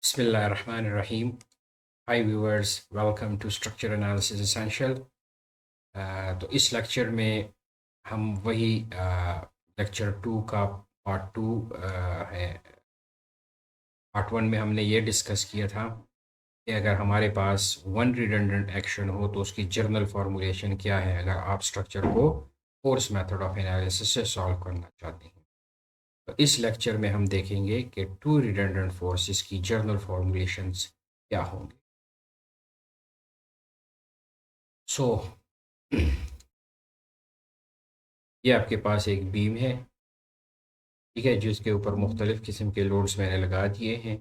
Bismillahirrahmanirrahim. Hi viewers, welcome to Structure Analysis Essential. तो इस lecture में हम वही लेक्चर 2 का पार्ट 2 है। पार्ट 1 में हमने ये डिस्कस किया था कि अगर हमारे पास वन रिडंडेंट एक्शन हो तो उसकी जर्नल फॉर्मुलेशन क्या है अगर आप स्ट्रक्चर को फोर्स मेथड ऑफ एनालिसिस से सॉल्व करना चाहते हैं। तो इस लेक्चर में हम देखेंगे कि टू रिडंडेंट फोर्सेस की जर्नल फॉर्मुलेशंस क्या होंगे। सो ये आपके पास एक बीम है, ठीक है, जिसके ऊपर मुख्तलिफ़ किस्म के लोड्स मैंने लगा दिए हैं।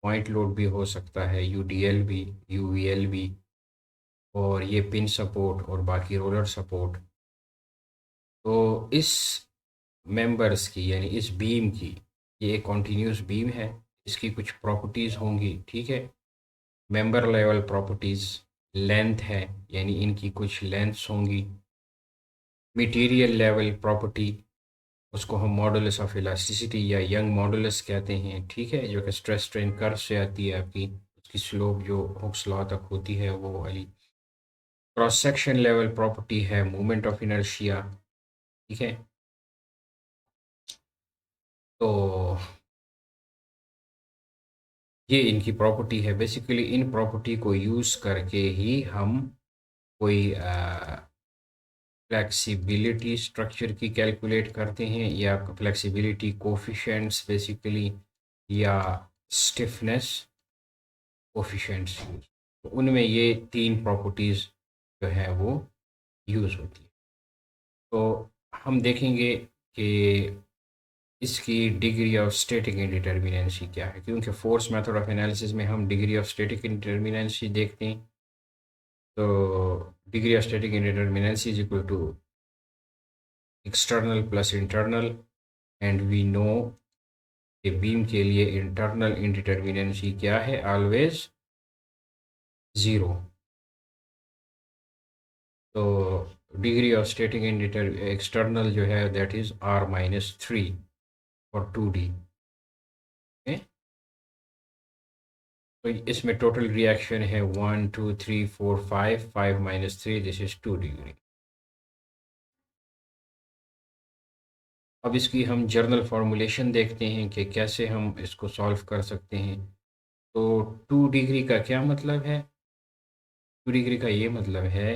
पॉइंट लोड भी हो सकता है, यूडीएल भी, यूवीएल भी, और ये पिन सपोर्ट और बाकी रोलर सपोर्ट। तो इस मेंबर्स की यानी इस बीम की, ये एक कॉन्टीन्यूस बीम है, इसकी कुछ प्रॉपर्टीज़ होंगी, ठीक है। मेंबर लेवल प्रॉपर्टीज़, लेंथ है यानी इनकी कुछ लेंथ्स होंगी। मटेरियल लेवल प्रॉपर्टी, उसको हम मॉडुलस ऑफ इलास्टिसिटी या यंग मॉडुलस कहते हैं, ठीक है, जो कि स्ट्रेस स्ट्रेन कर्व से आती है आपकी, उसकी स्लोप जो हुक्स लॉ तक होती है वो वाली। क्रॉस सेक्शन लेवल प्रॉपर्टी है मोमेंट ऑफ इनर्शिया, ठीक है। तो ये इनकी प्रॉपर्टी है। बेसिकली इन प्रॉपर्टी को यूज़ करके ही हम कोई फ्लेक्सिबिलिटी स्ट्रक्चर की कैलकुलेट करते हैं, या फ्लेक्सिबिलिटी कोफिशिएंट्स बेसिकली, या स्टिफनेस कोफिशिएंट्स यूज, तो उनमें ये तीन प्रॉपर्टीज़ जो है वो यूज़ होती है। तो हम देखेंगे कि इसकी डिग्री ऑफ स्टैटिक इंडिटर्मिनेंसी क्या है, क्योंकि फोर्स मेथड ऑफ एनालिसिस में हम डिग्री ऑफ स्टैटिक इंडिटर्मिनेंसी देखते हैं। तो degree of static indeterminacy is equal to external plus internal, and we know कि बीम के लिए इंटरनल इंडिटर्मिनेंसी क्या है, ऑलवेज ज़ीरो। तो डिग्री ऑफ स्टैटिक एक्सटर्नल जो है that is R-3 for 2D। तो इसमें टोटल रिएक्शन है 1 2 3 4 5, 5 - 3, दिस इज 2 डिग्री। अब इसकी हम जर्नल फॉर्मूलेशन देखते हैं कि कैसे हम इसको सॉल्व कर सकते हैं। तो 2 डिग्री का क्या मतलब है? 2 डिग्री का ये मतलब है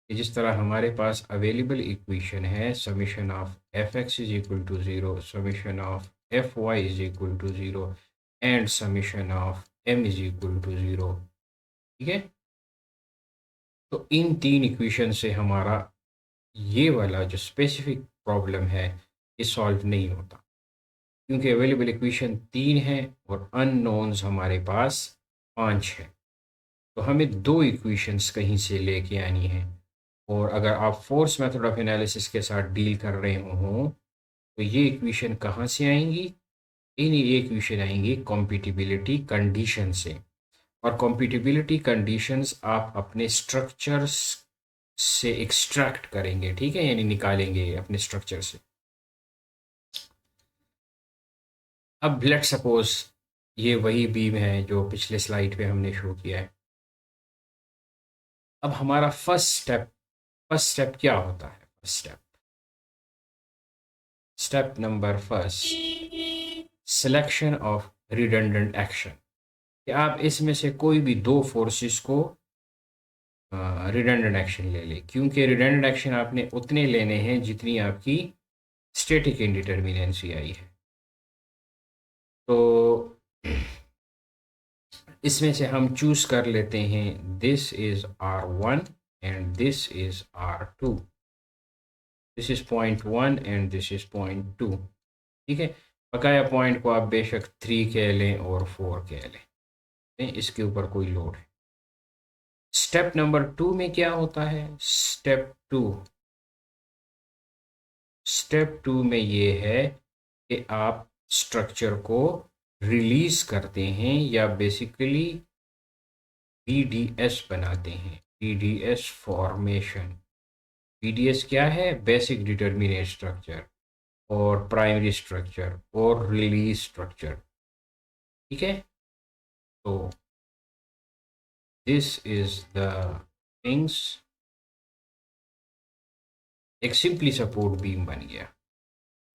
कि जिस तरह हमारे पास अवेलेबल इक्वेशन है summation of F X is equal to zero, summation of F Y is equal to zero, and summation of M is equal to zero, ठीक है। तो इन तीन इक्वेशन से हमारा ये वाला जो स्पेसिफिक प्रॉब्लम है ये सॉल्व नहीं होता, क्योंकि अवेलेबल इक्वेशन 3 है और अननोन्स हमारे पास 5 है। तो हमें दो इक्वेशंस कहीं से लेके आनी है, और अगर आप फोर्स मेथड ऑफ एनालिसिस के साथ डील कर रहे हो तो ये इक्वेशन कहाँ से आएंगी? ये इक्वेशन आएंगी कॉम्पिटिबिलिटी कंडीशन से, और कॉम्पिटिबिलिटी कंडीशंस आप अपने स्ट्रक्चर्स से एक्सट्रैक्ट करेंगे, ठीक है, यानी निकालेंगे अपने स्ट्रक्चर से। अब लेट सपोज ये वही बीम है जो पिछले स्लाइड पे हमने शो किया है। अब हमारा फर्स्ट स्टेप क्या होता है? Step number first, selection of redundant action, कि आप इसमें से कोई भी दो फोर्सेस को रिडंडेंट एक्शन ले लें, क्योंकि रिडंडेंट एक्शन आपने उतने लेने हैं जितनी आपकी स्टैटिक इंडिटर्मिनेंसी आई है। तो इसमें से हम चूज कर लेते हैं this is R1 and this is R2, this is point 1 and this is point 2, ठीक है। बकाया पॉइंट को आप बेशक 3 कह लें और 4 कह लें, इसके ऊपर कोई लोड है। स्टेप नंबर 2 में क्या होता है? स्टेप 2 में ये है कि आप स्ट्रक्चर को रिलीज करते हैं या बेसिकली BDS बनाते हैं, BDS फॉर्मेशन। BDS क्या है? बेसिक डिटर्मिनेट स्ट्रक्चर और प्राइमरी स्ट्रक्चर और रिलीज स्ट्रक्चर, ठीक है। तो दिस इज द थिंग्स, एक सिंपली सपोर्ट बीम बन गया।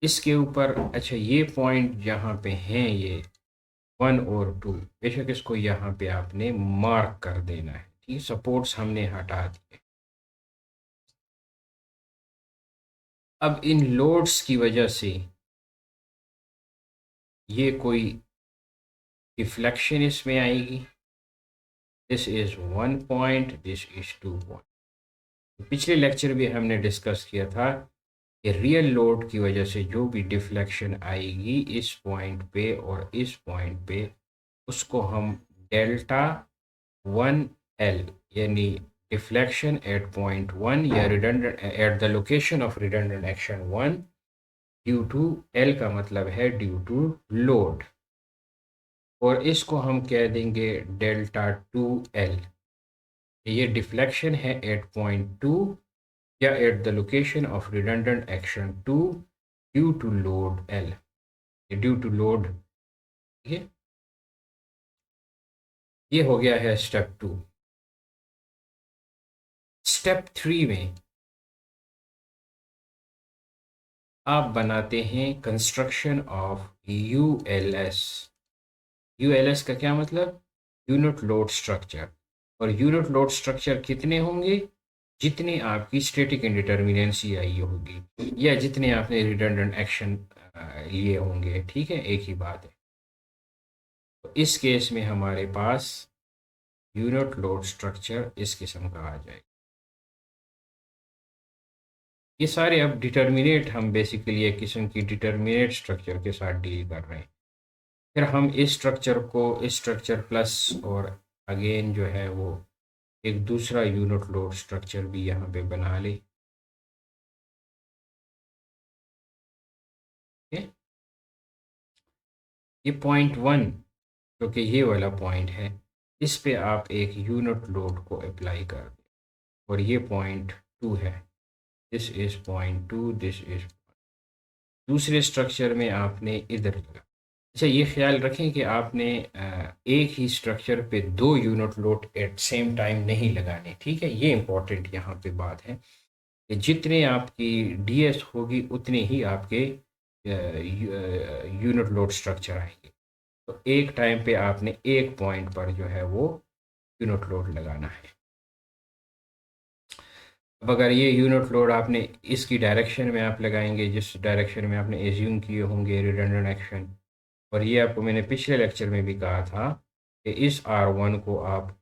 इसके ऊपर अच्छा ये पॉइंट जहाँ पे हैं ये 1 और 2, बेशक इसको यहाँ पे आपने मार्क कर देना है, ठीक है। सपोर्ट्स हमने हटा दिए। अब इन लोड्स की वजह से ये कोई डिफ्लेक्शन इसमें आएगी। This is 1 point, this is 2 point. पिछले लेक्चर भी हमने डिस्कस किया था कि रियल लोड की वजह से जो भी डिफ्लेक्शन आएगी इस पॉइंट पे और इस पॉइंट पे, उसको हम डेल्टा 1L यानी डिफ्लेक्शन एट पॉइंट 1 या redundant at the location of redundant action 1 due to L का मतलब है ड्यू टू लोड, और इसको हम कह देंगे डेल्टा 2L। ये डिफ्लेक्शन है एट पॉइंट 2 या at the location of redundant action 2 due to load L, due to load. ठीक है, ये हो गया है स्टेप 2। स्टेप 3 में आप बनाते हैं कंस्ट्रक्शन ऑफ यूएलएस। यूएलएस का क्या मतलब? Unit load structure. और यूनिट लोड स्ट्रक्चर कितने होंगे? जितने आपकी स्टैटिक इंडिटर्मिनेंसी आई होगी या जितने आपने रिडंडेंट एक्शन लिए होंगे, ठीक है, एक ही बात है। तो इस केस में हमारे पास यूनिट लोड स्ट्रक्चर इस किस्म का आ जाएगा। ये सारे अब डिटर्मिनेट, हम बेसिकली एक किस्म की डिटर्मिनेट स्ट्रक्चर के साथ डील कर रहे हैं। फिर हम इस स्ट्रक्चर को इस स्ट्रक्चर प्लस और अगेन जो है वो एक दूसरा यूनिट लोड स्ट्रक्चर भी यहाँ पे बना ले। ठीक है? ये पॉइंट 1 जो कि ये वाला पॉइंट है, इस पे आप एक यूनिट लोड को अप्लाई कर दें, और ये पॉइंट 2 है। This is point 2, this is. दूसरे स्ट्रक्चर में आपने इधर लगा। अच्छा, ये ख्याल रखें कि आपने एक ही स्ट्रक्चर पे 2 unit load at same time नहीं लगाने, ठीक है। ये इंपॉर्टेंट यहाँ पे बात है कि जितने आपकी डीएस होगी उतने ही आपके यूनिट लोड स्ट्रक्चर आएंगे। तो एक टाइम पे आपने एक पॉइंट पर जो है वो यूनिट लोड लगाना है। अब अगर ये यूनिट लोड आपने इसकी डायरेक्शन में आप लगाएंगे जिस डायरेक्शन में आपने एज्यूम किए होंगे रिडंडेंट एक्शन, और ये आपको मैंने पिछले लेक्चर में भी कहा था कि इस R1 को आप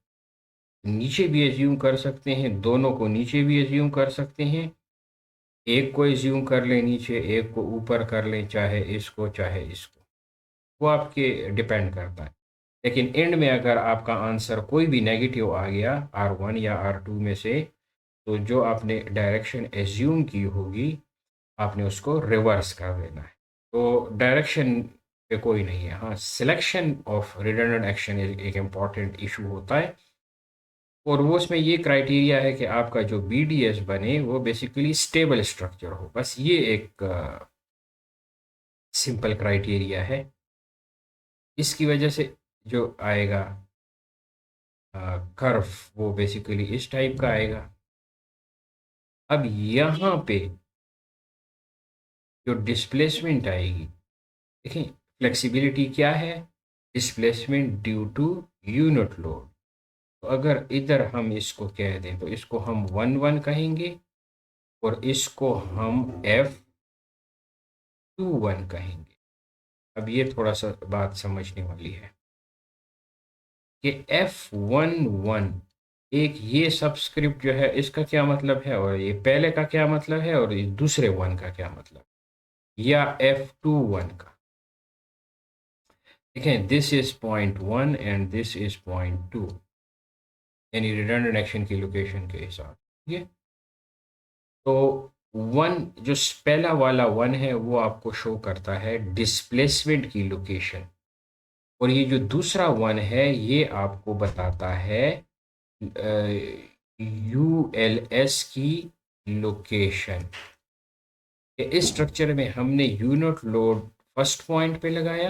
नीचे भी एज्यूम कर सकते हैं, दोनों को नीचे भी एज्यूम कर सकते हैं, एक को एज्यूम कर लें नीचे, एक को ऊपर कर लें, चाहे इसको चाहे इसको, वो आपके डिपेंड करता है। लेकिन एंड में अगर आपका आंसर कोई भी नेगेटिव आ गया R1 या R2 में से, तो जो आपने डायरेक्शन एज्यूम की होगी आपने उसको रिवर्स कर देना है। तो डायरेक्शन पे कोई नहीं है। हाँ, सिलेक्शन ऑफ रिडंडेंट एक्शन एक इम्पॉर्टेंट इशू होता है, और वो उसमें ये क्राइटेरिया है कि आपका जो बीडीएस बने वो बेसिकली स्टेबल स्ट्रक्चर हो। बस ये एक सिंपल क्राइटेरिया है। इसकी वजह से जो आएगा कर्व वो बेसिकली इस टाइप का आएगा। अब यहाँ पे जो डिस्प्लेसमेंट आएगी, देखें फ्लेक्सिबिलिटी क्या है? Displacement due to unit load. तो अगर इधर हम इसको कह दें तो इसको हम 1 कहेंगे, और इसको हम F21 कहेंगे। अब ये थोड़ा सा बात समझने वाली है कि F11 एक ये सबस्क्रिप्ट जो है इसका क्या मतलब है, और ये पहले का क्या मतलब है, और ये दूसरे 1 का क्या मतलब, या F21 का। देखें, this is point 1 and this is point 2, यानी रिडंडेंट एक्शन की लोकेशन के हिसाब, ठीक है। तो 1 जो पहला वाला 1 है वो आपको शो करता है डिस्प्लेसमेंट की लोकेशन, और ये जो दूसरा 1 है ये आपको बताता है यूएलएस की लोकेशन। इस स्ट्रक्चर में हमने यूनिट लोड फर्स्ट पॉइंट पे लगाया,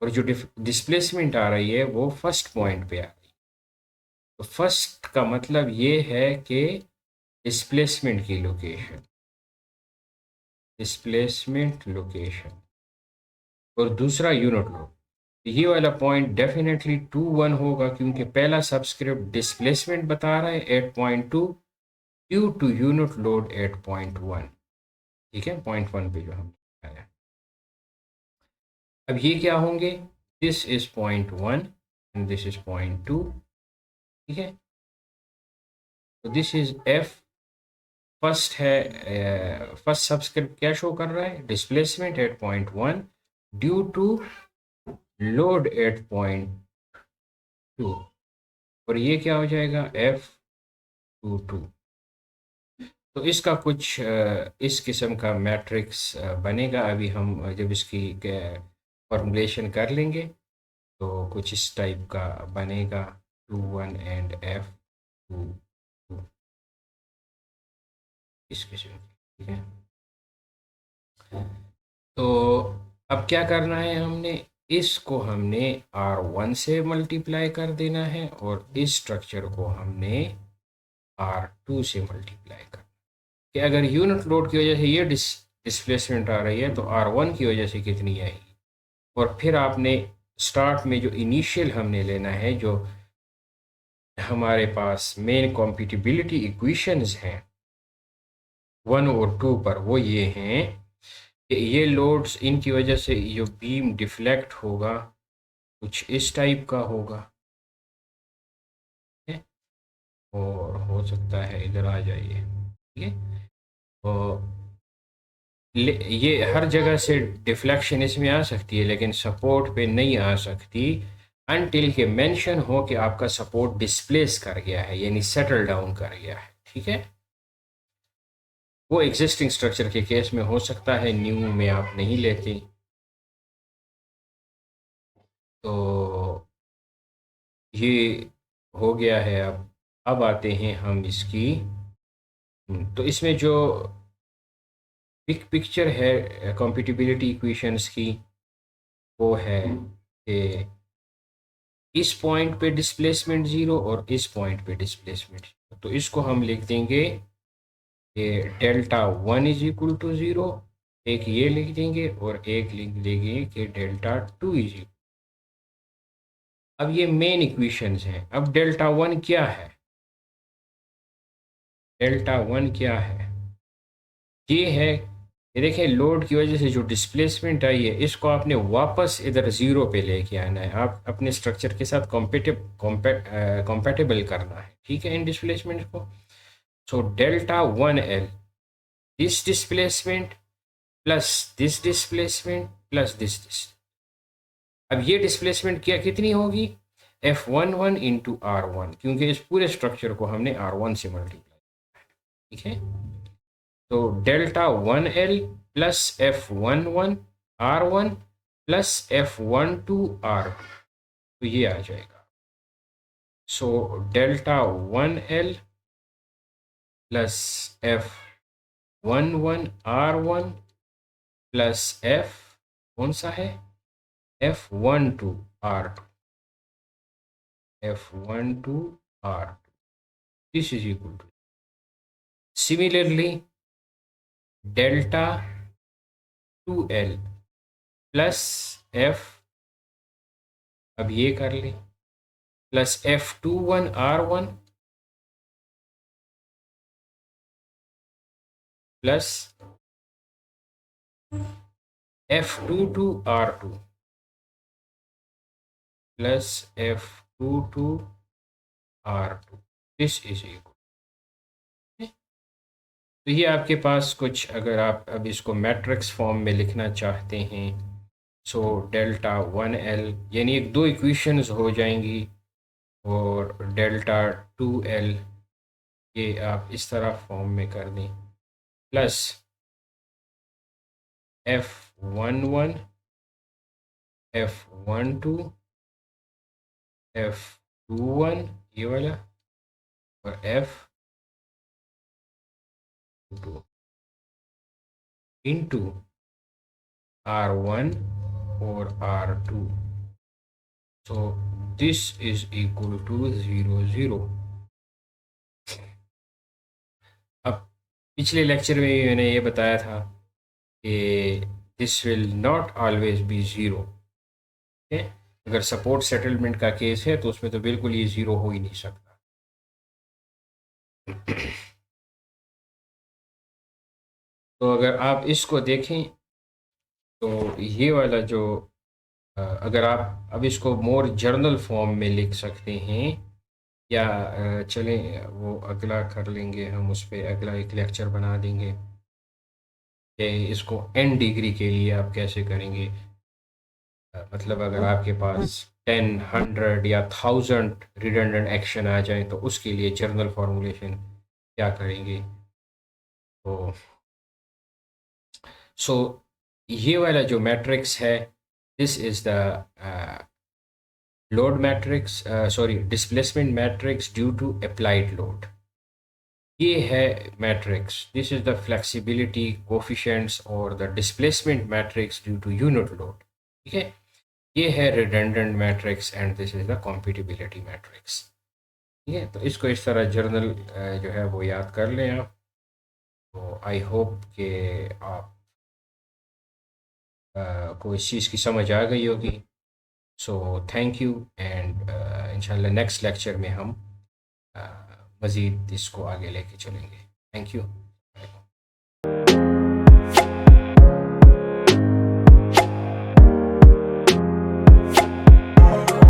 और जो डिस्प्लेसमेंट आ रही है वो फर्स्ट पॉइंट पे आ रही है। तो फर्स्ट का मतलब ये है कि डिस्प्लेसमेंट की लोकेशन, डिस्प्लेसमेंट लोकेशन, और दूसरा यूनिट लोड। ये वाला पॉइंट डेफिनेटली 2 1 होगा, क्योंकि पहला सबस्क्रिप्ट डिस्प्लेसमेंट बता रहा है 8.2 ड्यू टू यूनिट लोड 8.1। ठीक है, पॉइंट 1 पे जो हम आया। अब ये क्या होंगे, this is point 1 and this is point 2। ठीक है, तो दिस इज एफ। फर्स्ट है, फर्स्ट सबस्क्रिप्ट क्या शो कर रहा है, डिस्प्लेसमेंट 8.1 ड्यू टू लोड 8.2, और ये क्या हो जाएगा, F22। तो इसका कुछ इस किस्म का मैट्रिक्स बनेगा। अभी हम जब इसकी फॉर्मुलेशन कर लेंगे तो कुछ इस टाइप का बनेगा, 2 1 एंड F22 इस किस्म की। ठीक है, तो अब क्या करना है, हमने इसको हमने R1 से मल्टीप्लाई कर देना है और इस स्ट्रक्चर को हमने R2 से मल्टीप्लाई कर, कि अगर यूनिट लोड की वजह से ये डिस्प्लेसमेंट आ रही है तो R1 की वजह से कितनी आएगी। और फिर आपने स्टार्ट में जो इनिशियल हमने लेना है, जो हमारे पास मेन कॉम्पिटिबिलिटी इक्वेशंस हैं 1 और 2 पर, वो ये हैं कि ये लोड्स, इनकी वजह से जो बीम डिफ्लेक्ट होगा कुछ इस टाइप का होगा। ठीक है? और हो सकता है इधर आ जाइए। ठीक है, तो ये हर जगह से डिफ्लेक्शन इसमें आ सकती है, लेकिन सपोर्ट पे नहीं आ सकती अनटिल के मेंशन हो कि आपका सपोर्ट डिस्प्लेस कर गया है, यानी सेटल डाउन कर गया है। ठीक है, वो एग्जिस्टिंग स्ट्रक्चर के केस में हो सकता है, न्यू में आप नहीं लेते। तो ये हो गया है। अब आते हैं हम इसकी, तो इसमें जो बिग पिक्चर है कॉम्पिटिबिलिटी इक्वेशंस की, वो है कि इस पॉइंट पे डिस्प्लेसमेंट जीरो और इस पॉइंट पे डिस्प्लेसमेंट, तो इसको हम लिख देंगे कि Δ1 इज इक्वल टू ज़ीरो, एक ये लिख देंगे और एक लिख देंगे कि Δ2 इज इक्वल। अब ये मेन इक्वेशंस हैं। अब Δ1 क्या है, Δ1 क्या है, ये है, ये देखें, लोड की वजह से जो डिस्प्लेसमेंट आई है इसको आपने वापस इधर ज़ीरो पे लेके आना है, आप अपने स्ट्रक्चर के साथ कॉम्पेटेबल करना है। ठीक है, इन डिस्प्लेसमेंट को। सो Δ1L, this displacement plus this displacement plus this. अब ये डिस्प्लेसमेंट क्या कितनी होगी, F11 इंटू R1, क्योंकि इस पूरे स्ट्रक्चर को हमने R1 से मल्टीप्लाई। ठीक है, तो Δ1L plus F11 R1 plus F12 R2, तो ये आ जाएगा। सो Δ1L plus F11 R1 plus F कौन सा है, F12 R2, F12 R2, this is equal to, similarly Δ2L plus F, अब ये कर ले, plus F21 R1 plus F22 R2 plus F22 R2, this is equal. तो ये आपके पास कुछ, अगर आप अब इसको मैट्रिक्स फॉर्म में लिखना चाहते हैं, सो Δ1L यानी एक दो इक्वेशंस हो जाएंगी, और Δ2L ये आप इस तरह फॉर्म में कर दें, प्लस F11 F12 F21 ये वाला, और F2 इंटू R1 और R2 So this is equal to 0 0. अब पिछले लेक्चर में मैंने ये बताया था कि this will not always be zero. ठीक है, अगर सपोर्ट सेटलमेंट का केस है तो उसमें तो बिल्कुल ये ज़ीरो हो ही नहीं सकता। तो अगर आप इसको देखें तो ये वाला जो अगर आप अब इसको मोर जर्नल फॉर्म में लिख सकते हैं, या चलें वो अगला कर लेंगे हम, उस पर अगला एक लेक्चर बना देंगे कि इसको n डिग्री के लिए आप कैसे करेंगे। मतलब अगर आपके पास 10, 100 या 1000 रिडंडेंट एक्शन आ जाए तो उसके लिए जर्नल फॉर्मूलेशन क्या करेंगे। तो सो ये वाला जो मैट्रिक्स है, this is the load matrix, sorry displacement matrix due to applied load. ये है matrix, this is the flexibility coefficients और the displacement matrix due to unit load. ठीक है, ये है redundant matrix and this is the compatibility matrix. ठीक है, तो इसको इस तरह जर्नल जो है वो याद कर लें आप। तो आई होप कि आप को इस चीज़ की समझ आ गई होगी। सो थैंक यू, एंड इंशाल्लाह नेक्स्ट लेक्चर में हम मज़ीद इसको आगे लेके चलेंगे। Thank you.